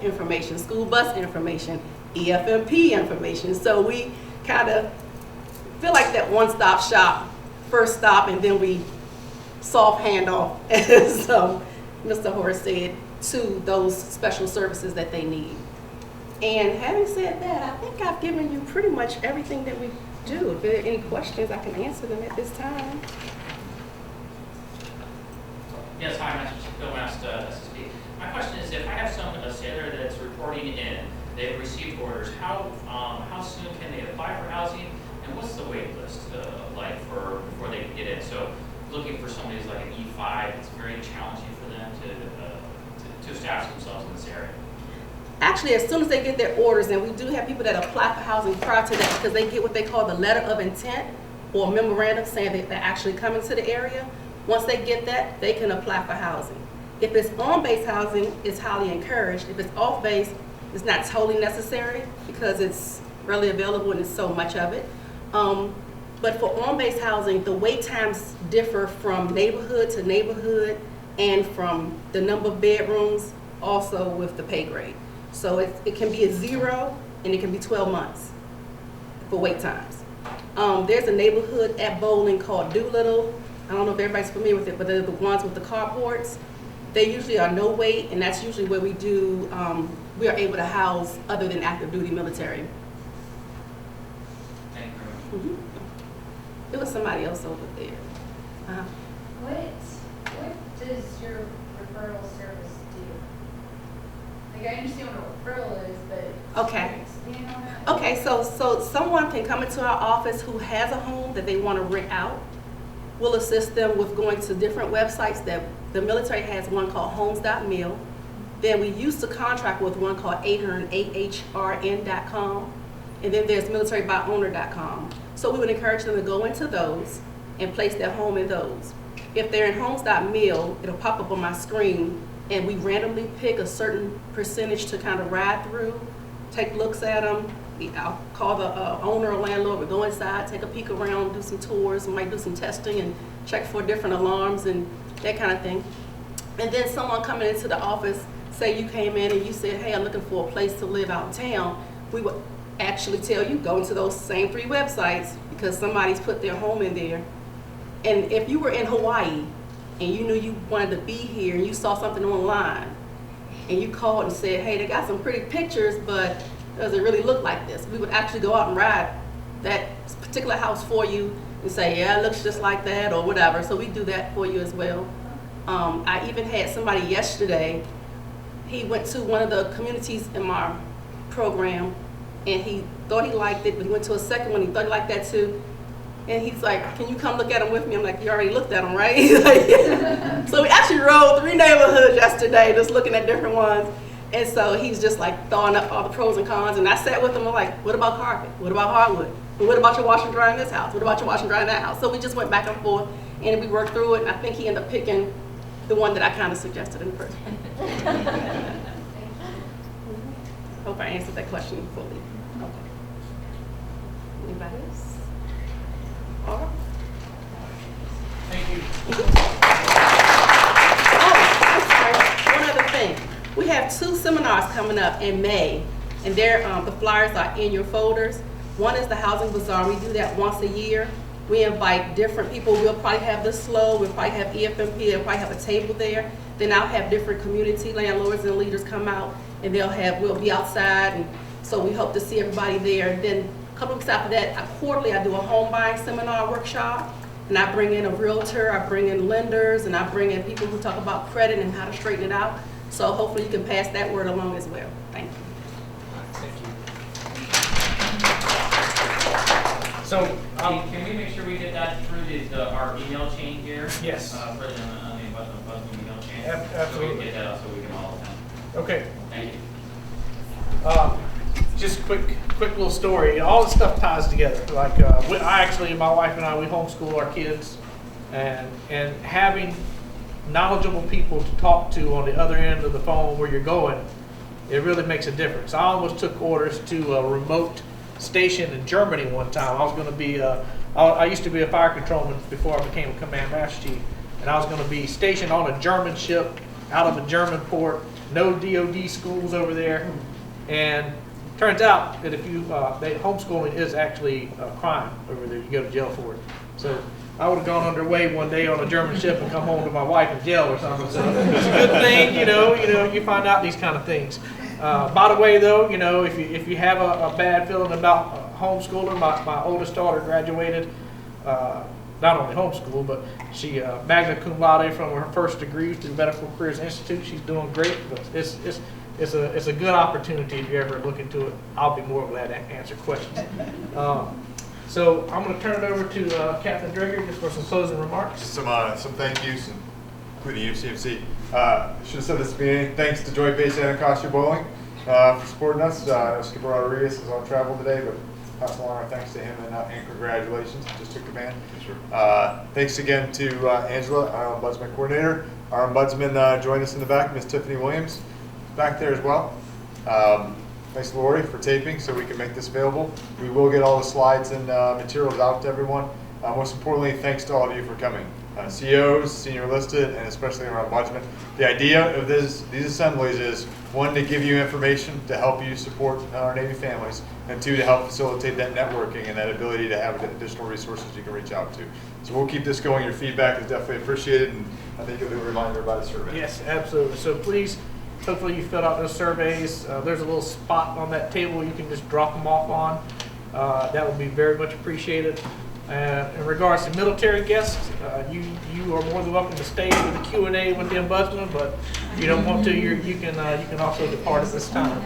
information, school bus information, EFMP information. So we kind of feel like that one-stop shop, first stop, and then we soft handoff, as Mr. Horace said, to those special services that they need. And having said that, I think I've given you pretty much everything that we do. If there are any questions, I can answer them at this time. Yes, hi, Mr. Bill West, SSP. My question is, if I have a sailor that's reporting in, they've received orders, how soon can they apply for housing, and what's the wait list like before they can get in? So, looking for somebody who's like an E5, it's very challenging for them to establish themselves in this area. Actually, as soon as they get their orders, and we do have people that apply for housing prior to that because they get what they call the letter of intent or memorandum saying that they're actually coming to the area. Once they get that, they can apply for housing. If it's on-base housing, it's highly encouraged. If it's off-base, it's not totally necessary because it's readily available and there's so much of it. But for on-base housing, the wait times differ from neighborhood to neighborhood and from the number of bedrooms, also with the pay grade. So it can be a 0 and it can be 12 months for wait times. There's a neighborhood at Bowling called Doolittle. I don't know if everybody's familiar with it, but they're the ones with the carports. They usually are no wait, and that's usually where we do, we are able to house other than active duty military. Thank you very much. It was somebody else over there. What does your referral service do? Like, I understand what a referral is, but Okay. can you expand on that? Okay, so someone can come into our office who has a home that they want to rent out. We'll assist them with going to different websites. That the military has one called homes.mil. Then we used to contract with one called ahrn.com. And then there's militarybyowner.com. So we would encourage them to go into those and place their home in those. If they're in homes.mil, it'll pop up on my screen, and we randomly pick a certain percentage to kind of ride through, take looks at them. I'll call the owner or landlord, we go inside, take a peek around, do some tours, we might do some testing and check for different alarms and that kind of thing. And then someone coming into the office, say you came in and you said, hey, I'm looking for a place to live out of town, we would actually tell you, go into those same 3 websites because somebody's put their home in there. And if you were in Hawaii and you knew you wanted to be here and you saw something online and you called and said, hey, they got some pretty pictures, but does it really look like this? We would actually go out and ride that particular house for you and say, yeah, it looks just like that or whatever. So we do that for you as well. I even had somebody yesterday, he went to one of the communities in my program and he thought he liked it, but he went to a second one, he thought he liked that too. And he's like, can you come look at them with me? I'm like, you already looked at them, right? He's like, yeah. So we actually rode 3 neighborhoods yesterday, just looking at different ones. And so he's just like throwing up all the pros and cons. And I sat with him, I'm like, what about carpet? What about hardwood? And what about your washer and dryer in this house? What about your washer and dryer in that house? So we just went back and forth and we worked through it. And I think he ended up picking the one that I kind of suggested in the first place. Hope I answered that question fully. Okay. Anybody else? All right. Thank you. Oh, I'm sorry. One other thing. We have 2 seminars coming up in May, and they're, the flyers are in your folders. One is the Housing Bazaar. We do that once a year. We invite different people. We'll probably have the SLO, we'll probably have EFMP, they'll probably have a table there. Then I'll have different community landlords and leaders come out, and we'll be outside, and so we hope to see everybody there. And then a couple weeks after that, quarterly I do a home buying seminar workshop, and I bring in a realtor, I bring in lenders, and I bring in people who talk about credit and how to straighten it out. So hopefully you can pass that word along as well. Thank you. Thank you. So, Can we make sure we get that through our email chain here? Yes. For the Ombudsman email chain? Absolutely. So we can get that out so we can all attend. okay. Thank you. Just quick little story. All this stuff ties together. Like my wife and I, we homeschool our kids, and having knowledgeable people to talk to on the other end of the phone where you're going, it really makes a difference. I almost took orders to a remote station in Germany one time. I was going to be, I used to be a fire controlman before I became a command master chief, and I was going to be stationed on a German ship out of a German port no DOD schools over there. And turns out that if you, homeschooling is actually a crime over there. You go to jail for it. So I would have gone underway one day on a German ship and come home to my wife in jail or something. So it's a good thing, you find out these kind of things. By the way, though, if you have a bad feeling about homeschooling, my oldest daughter graduated, not only homeschool, but she magna cum laude from her first degree through Medical Careers Institute. She's doing great, but it's a good opportunity if you ever look into it. I'll be more glad to answer questions. So I'm going to turn it over to Captain Dreger just for some closing remarks. Just some thank yous, including UCMC. Should have said this at the beginning. Thanks to Joy Base and Acosta Bowling for supporting us. Skipper Rodriguez is on travel today, but pass along our thanks to him and congratulations. Just took command. Thanks again to Angela, our Ombudsman coordinator. Our Ombudsman joined us in the back, Miss Tiffany Williams, back there as well. Thanks, Lori, for taping so we can make this available. We will get all the slides and materials out to everyone. Most importantly, thanks to all of you for coming. CEOs, senior enlisted, and especially our Ombudsman. The idea of these assemblies is, one, to give you information to help you support our Navy families, and two, to help facilitate that networking and that ability to have additional resources you can reach out to. So we'll keep this going. Your feedback is definitely appreciated, and I think you'll do a reminder about the survey. Yes, absolutely. So please, hopefully you filled out those surveys. There's a little spot on that table you can just drop them off on. That would be very much appreciated. In regards to military guests, you are more than welcome to stay for the Q&A with the Ombudsman, but if you don't want to, you can also depart at this time.